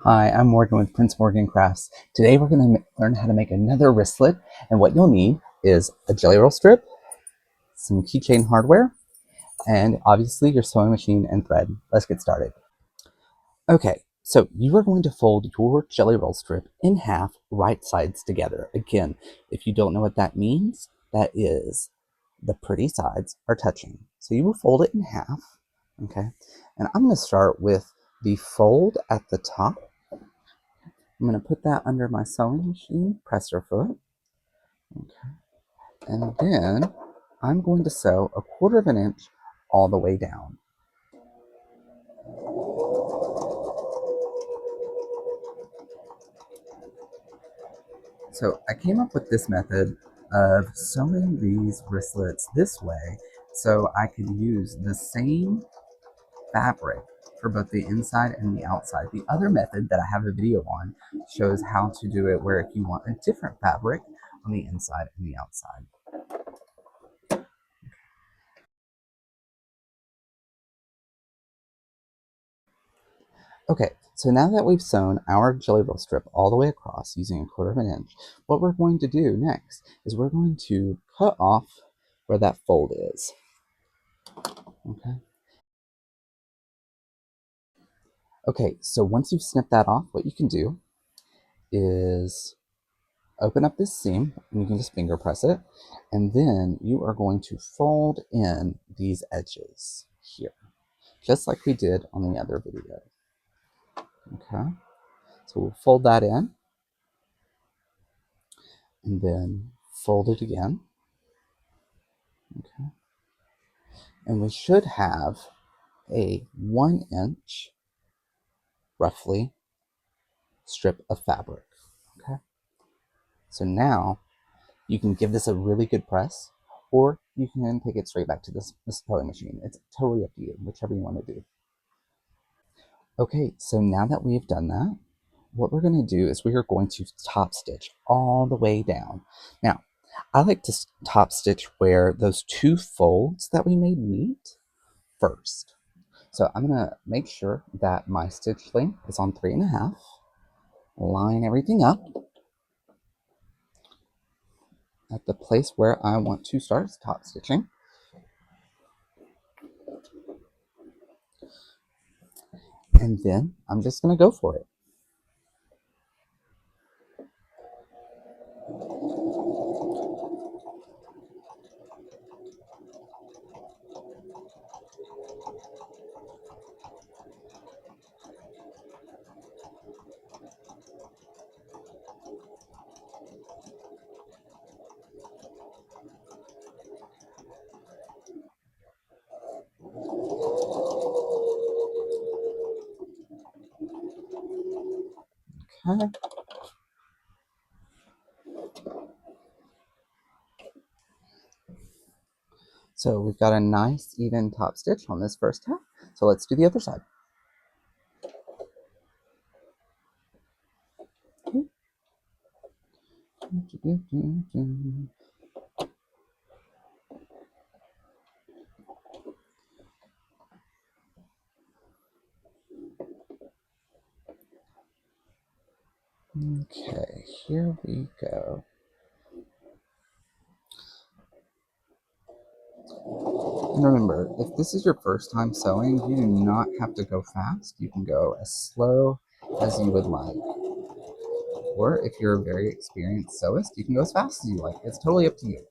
Hi, I'm Morgan with Prince Morgan Crafts. Today we're going to learn how to make another wristlet, and what you'll need is a jelly roll strip, some keychain hardware, and obviously your sewing machine and thread. Let's get started. Okay, so you are going to fold your jelly roll strip in half, right sides together. Again, if you don't know what that means, that is the pretty sides are touching. So you will fold it in half, okay? And I'm going to start with the fold at the top. I'm going to put that under my sewing machine presser foot. Okay. And then I'm going to sew 1/4 of an inch all the way down. So I came up with this method of sewing these wristlets this way so I could use the same fabric for both the inside and the outside. The other method that I have a video on shows how to do it where if you want a different fabric on the inside and the outside. Okay, so now that we've sewn our jelly roll strip all the way across using 1/4 of an inch, what we're going to do next is we're going to cut off where that fold is. Okay. Okay, so once you've snipped that off, what you can do is open up this seam, and you can just finger press it, and then you are going to fold in these edges here, just like we did on the other video. Okay, so we'll fold that in, and then fold it again. Okay, and we should have a 1 inch, roughly, strip of fabric. Okay, so now you can give this a really good press, or you can take it straight back to this sewing machine. It's totally up to you, whichever you want to do. Okay, so now that we have done that, what we're going to do is we are going to top stitch all the way down. Now, I like to top stitch where those two folds that we made meet first. So I'm going to make sure that my stitch length is on 3.5, line everything up at the place where I want to start top stitching. And then I'm just going to go for it. Okay. So we've got a nice even top stitch on this first half. So let's do the other side. Okay, here we go. And remember, if this is your first time sewing, you do not have to go fast. You can go as slow as you would like. Or if you're a very experienced sewist, you can go as fast as you like. It's totally up to you.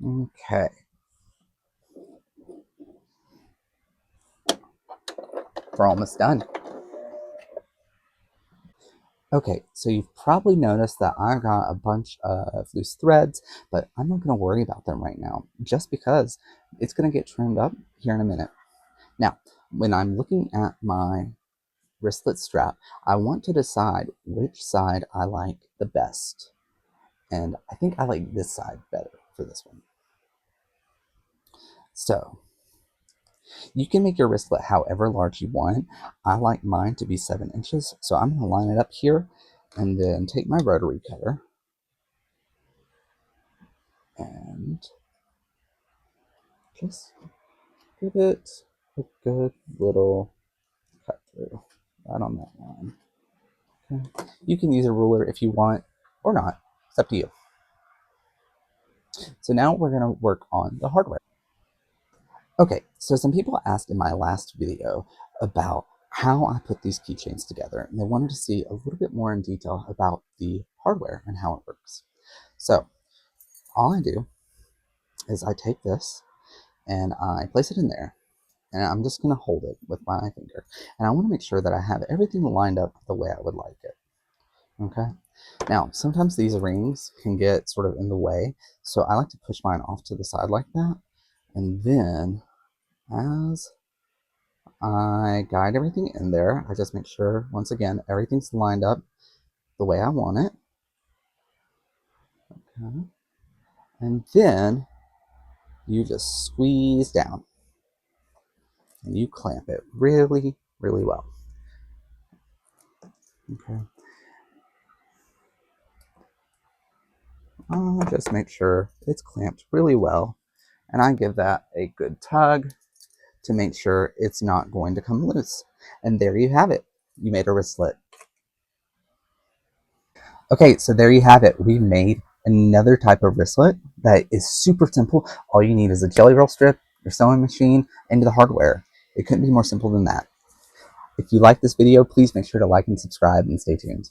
Okay. We're almost done. Okay, so you've probably noticed that I got a bunch of loose threads, but I'm not going to worry about them right now, just because it's going to get trimmed up here in a minute. Now, when I'm looking at my wristlet strap, I want to decide which side I like the best. And I think I like this side better for this one. So, you can make your wristlet however large you want. I like mine to be 7 inches, so I'm going to line it up here And then take my rotary cutter and just give it a good little cut through right on that line. Okay. You can use a ruler if you want or not. It's up to you. So now we're going to work on the hardware. Okay, so some people asked in my last video about how I put these keychains together, and they wanted to see a little bit more in detail about the hardware and how it works. So all I do is I take this and I place it in there, and I'm just going to hold it with my finger, and I want to make sure that I have everything lined up the way I would like it. Okay, now sometimes these rings can get sort of in the way, so I like to push mine off to the side like that, and then as I guide everything in there, I just make sure, once again, everything's lined up the way I want it. Okay. And then you just squeeze down and you clamp it really, really well. Okay. I'll just make sure it's clamped really well, and I give that a good tug to make sure it's not going to come loose. And there you have it. You made a wristlet. Okay, so there you have it. We made another type of wristlet that is super simple. All you need is a jelly roll strip, your sewing machine, and the hardware. It couldn't be more simple than that. If you like this video, please make sure to like and subscribe and stay tuned.